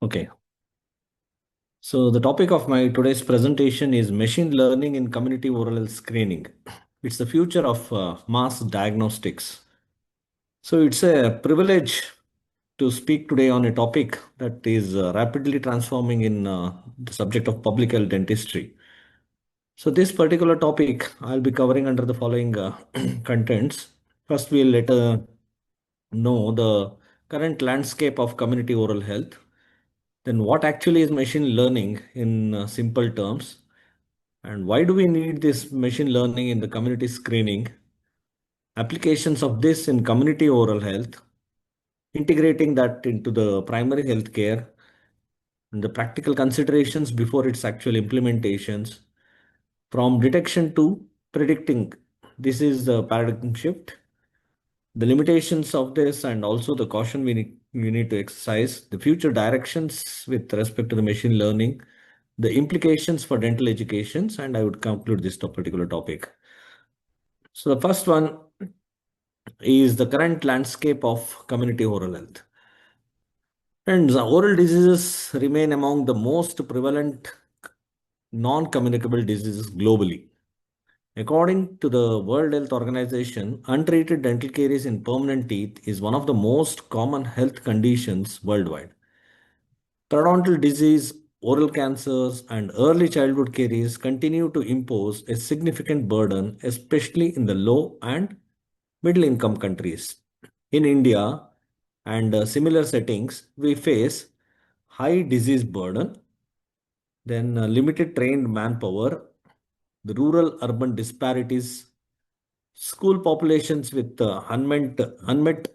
Okay. So the topic of my today's presentation is machine learning in community oral health screening. It's the future of mass diagnostics. So it's a privilege to speak today on a topic that is rapidly transforming in the subject of public health dentistry. So this particular topic I'll be covering under the following contents. First, we'll let know the current landscape of community oral health. Then what actually is machine learning in simple terms? And why do we need this machine learning in the community screening? Applications of this in community oral health, integrating that into the primary health care, and the practical considerations before its actual implementations, from detection to predicting. This is the paradigm shift. The limitations of this and also the caution we need to exercise, the future directions with respect to the machine learning, the implications for dental educations, and I would conclude this particular topic. So the first one is the current landscape of community oral health. And the oral diseases remain among the most prevalent non-communicable diseases globally. According to the World Health Organization, untreated dental caries in permanent teeth is one of the most common health conditions worldwide. Periodontal disease, oral cancers, and early childhood caries continue to impose a significant burden, especially in the low and middle income countries. In India and similar settings, we face high disease burden, then limited trained manpower, the rural urban disparities, school populations with unmet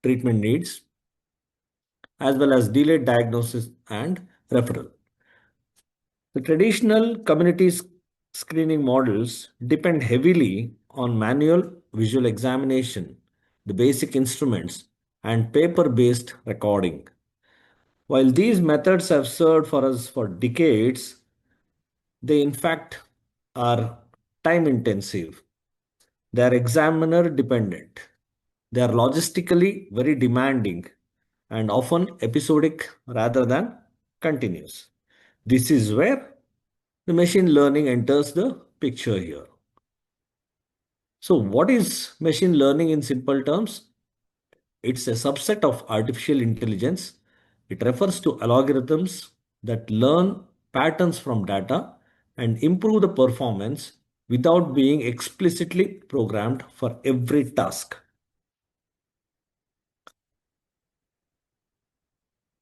treatment needs, as well as delayed diagnosis and referral. The traditional screening models depend heavily on manual visual examination, the basic instruments, and paper based recording. While these methods have served for us for decades, they in fact are time intensive. They are examiner dependent. They are logistically very demanding and often episodic rather than continuous. This is where the machine learning enters the picture here. So, what is machine learning in simple terms? It's a subset of artificial intelligence. It refers to algorithms that learn patterns from data and improve the performance without being explicitly programmed for every task.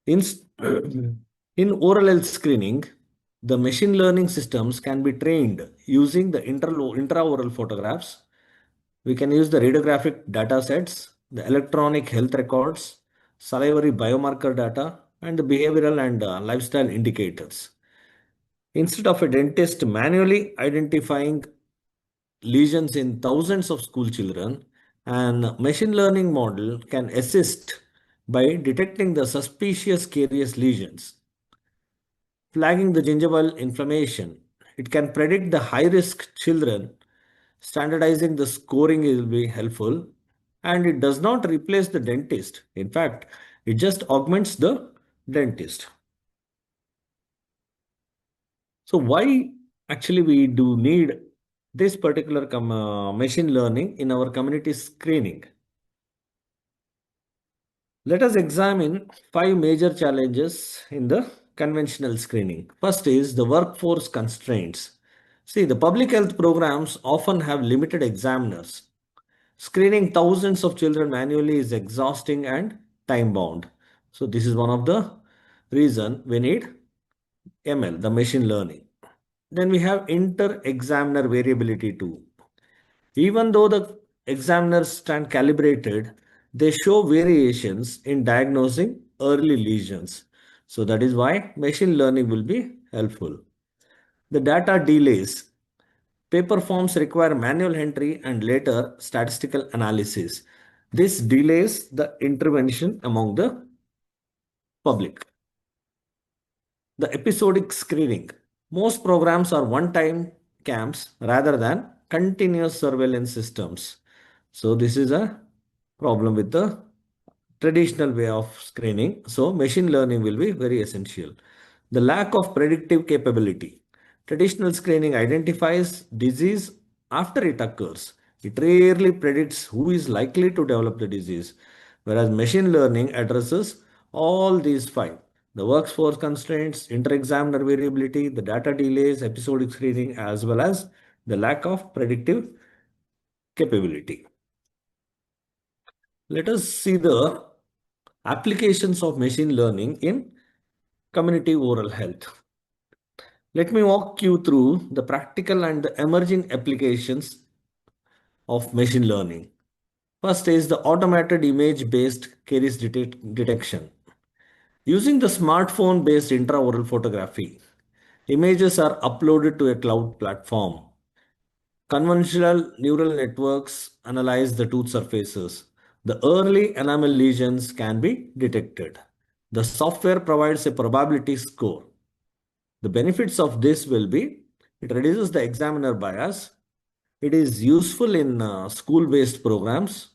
In, in oral health screening, the machine learning systems can be trained using the intraoral photographs. We can use the radiographic data sets, the electronic health records, salivary biomarker data, and the behavioral and lifestyle indicators. Instead of a dentist manually identifying lesions in thousands of school children, an machine learning model can assist by detecting the suspicious carious lesions, flagging the gingival inflammation. It can predict the high risk children. Standardizing the scoring will be helpful, and it does not replace the dentist. In fact, it just augments the dentist. So why actually we do need this particular machine learning in our community screening? Let us examine five major challenges in the conventional screening. First is the workforce constraints. See, the public health programs often have limited examiners. Screening thousands of children manually is exhausting and time bound. So this is one of the reason we need ML, the machine learning. Then we have inter-examiner variability too. Even though the examiners stand calibrated, they show variations in diagnosing early lesions. So that is why machine learning will be helpful. The data delays. Paper forms require manual entry and later statistical analysis. This delays the intervention among the public. The episodic screening. Most programs are one-time camps rather than continuous surveillance systems. So this is a problem with the traditional way of screening. So machine learning will be very essential. The lack of predictive capability. Traditional screening identifies disease after it occurs. It rarely predicts who is likely to develop the disease, whereas machine learning addresses all these five. The workforce constraints, inter-examiner variability, the data delays, episodic screening, as well as the lack of predictive capability. Let us see the applications of machine learning in community oral health. Let me walk you through the practical and the emerging applications of machine learning. First is the automated image based caries detection. Using the smartphone based intraoral photography, images are uploaded to a cloud platform. Conventional neural networks analyze the tooth surfaces. The early enamel lesions can be detected. The software provides a probability score. The benefits of this will be it reduces the examiner bias. It is useful in school-based programs,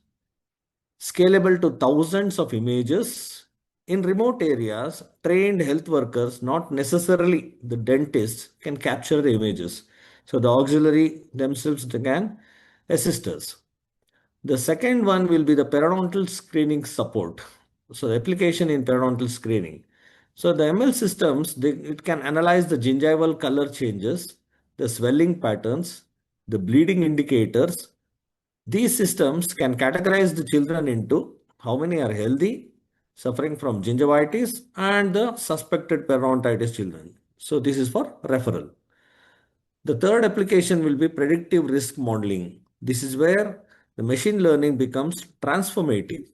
scalable to thousands of images. In remote areas, trained health workers, not necessarily the dentists, can capture the images. So the auxiliary themselves can assist us. The second one will be the periodontal screening support. So the application in periodontal screening. So the ML systems, it can analyze the gingival color changes, the swelling patterns, the bleeding indicators. These systems can categorize the children into how many are healthy, suffering from gingivitis, and the suspected periodontitis children. So this is for referral. The third application will be predictive risk modeling. This is where the machine learning becomes transformative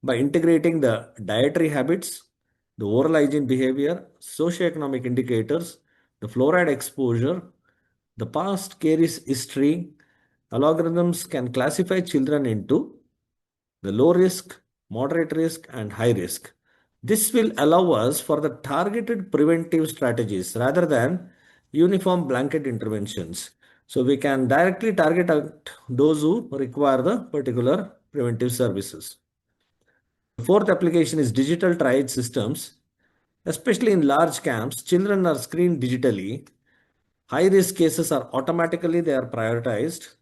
by integrating the dietary habits, the oral hygiene behavior, socioeconomic indicators, the fluoride exposure, the past caries history. Algorithms can classify children into the low risk, moderate risk, and high risk. This will allow us for the targeted preventive strategies rather than uniform blanket interventions. So we can directly target out those who require the particular preventive services. The fourth application is digital triage systems. Especially in large camps, children are screened digitally. High risk cases are automatically they are prioritized.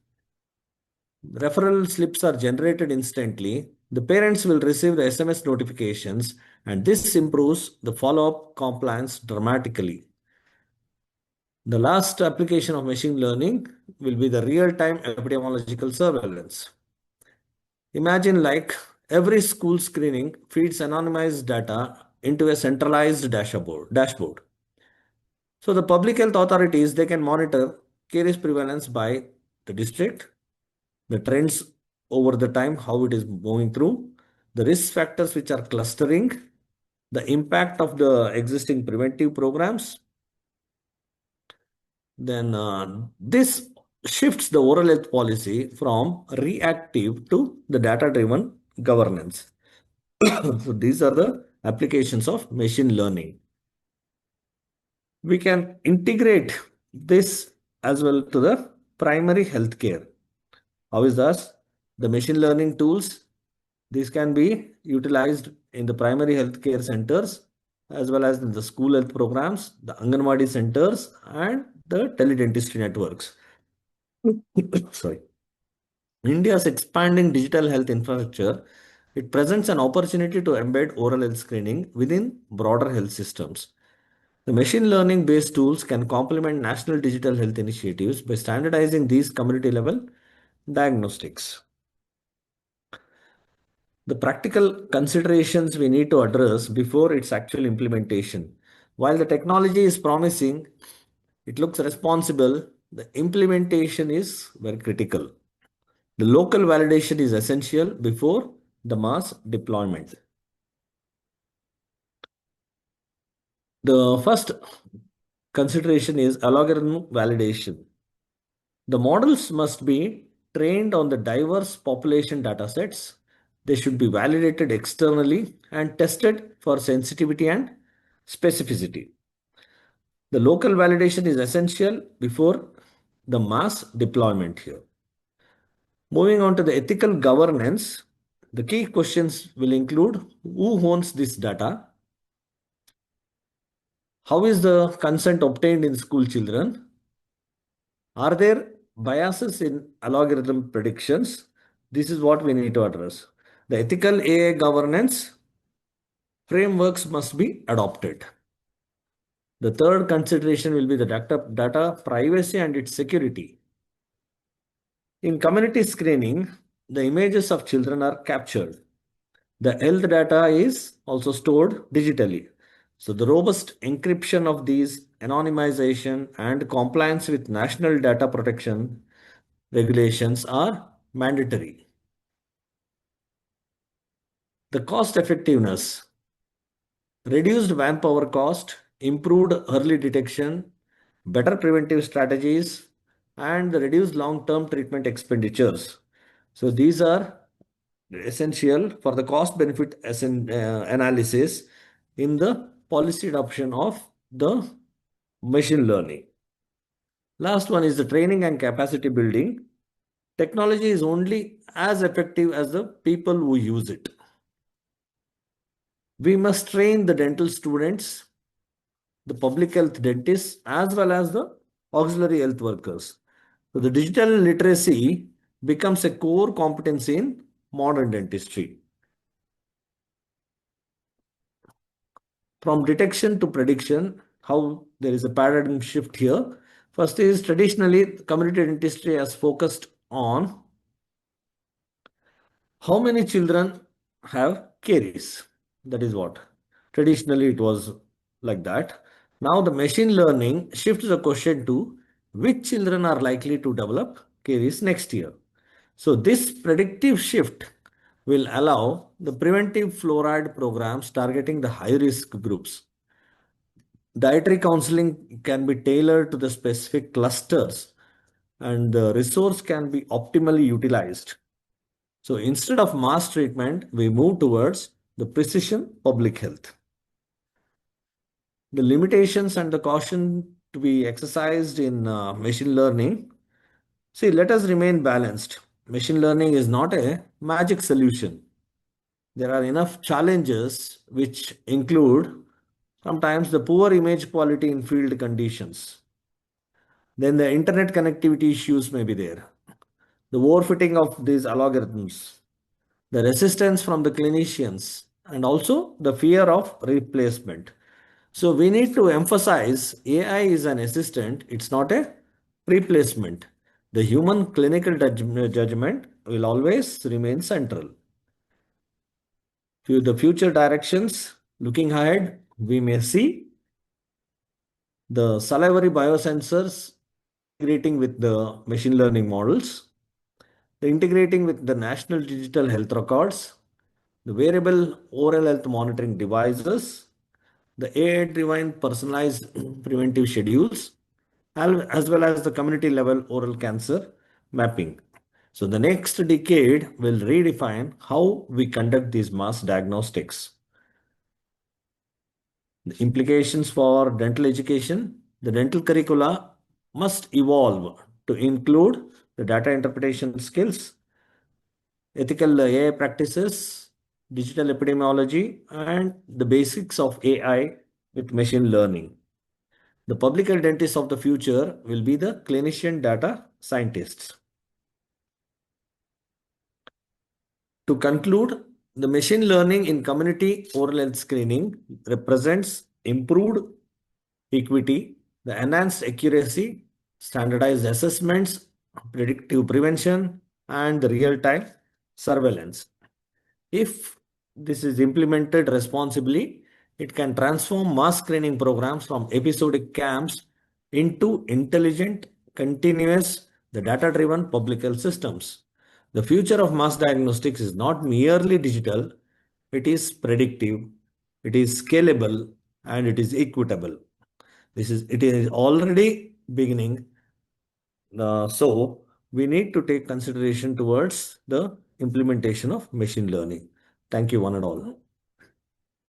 Referral slips are generated instantly. The parents will receive the SMS notifications, and this improves the follow-up compliance dramatically. The last application of machine learning will be the real-time epidemiological surveillance. Imagine like every school screening feeds anonymized data into a centralized dashboard. So the public health authorities they can monitor caries prevalence by the district, the trends over the time, how it is moving through, the risk factors which are clustering, the impact of the existing preventive programs. Then this shifts the oral health policy from reactive to the data-driven governance. So these are the applications of machine learning. We can integrate this as well to the primary healthcare. How is that? The machine learning tools, these can be utilized in the primary healthcare centers as well as in the school health programs, the Anganwadi centers, and the teledentistry networks. Sorry. India's expanding digital health infrastructure, it presents an opportunity to embed oral health screening within broader health systems. The machine learning based tools can complement national digital health initiatives by standardizing these community level diagnostics. The practical considerations we need to address before its actual implementation. While the technology is promising, it looks responsible, the implementation is very critical. The local validation is essential before the mass deployment. The first consideration is algorithm validation. The models must be trained on the diverse population datasets. They should be validated externally and tested for sensitivity and specificity. The local validation is essential before the mass deployment here. Moving on to the ethical governance, The key questions will include who owns this data, how is the consent obtained in school children, are there biases in algorithm predictions? This is what we need to address. The ethical AI governance frameworks must be adopted. The third consideration will be the data privacy and its security. In community screening, the images of children are captured. The health data is also stored digitally. So the robust encryption of these, anonymization and compliance with national data protection regulations are mandatory. The cost effectiveness, reduced manpower cost, improved early detection, better preventive strategies, and the reduced long-term treatment expenditures. So these are essential for the cost benefit analysis in the policy adoption of the machine learning. Last one is the training and capacity building. Technology is only as effective as the people who use it. We must train the dental students, the public health dentists, as well as the auxiliary health workers. So the digital literacy becomes a core competency in modern dentistry. From detection to prediction, how there is a paradigm shift here. First is traditionally community dentistry has focused on how many children have caries. That is what. Traditionally it was like that. Now the machine learning shifts the question to which children are likely to develop caries next year. So this predictive shift will allow the preventive fluoride programs targeting the high risk groups. Dietary counseling can be tailored to the specific clusters and the resource can be optimally utilized. So instead of mass treatment, we move towards the precision public health. The limitations and the caution to be exercised in machine learning. See, let us remain balanced. Machine learning is not a magic solution. There are enough challenges which include sometimes the poor image quality in field conditions. Then the internet connectivity issues may be there. The overfitting of these algorithms, the resistance from the clinicians, and also the fear of replacement. So we need to emphasize AI is an assistant, it's not a replacement. The human clinical judgment will always remain central. To the future directions, looking ahead, we may see the salivary biosensors integrating with the machine learning models, the integrating with the national digital health records, the wearable oral health monitoring devices, the AI-driven personalized preventive schedules, as well as the community level oral cancer mapping. So the next decade will redefine how we conduct these mass diagnostics. The implications for dental education, the dental curricula must evolve to include the data interpretation skills, ethical AI practices, digital epidemiology, and the basics of AI with machine learning. The public health dentists of the future will be the clinician data scientists. To conclude, the machine learning in community oral health screening represents improved equity, the enhanced accuracy, standardized assessments, predictive prevention, and the real-time surveillance. If this is implemented responsibly, it can transform mass screening programs from episodic camps into intelligent, continuous, the data-driven public health systems. The future of mass diagnostics is not merely digital, it is predictive, it is scalable, and it is equitable. It is already beginning. So we need to take consideration towards the implementation of machine learning. Thank you, one and all.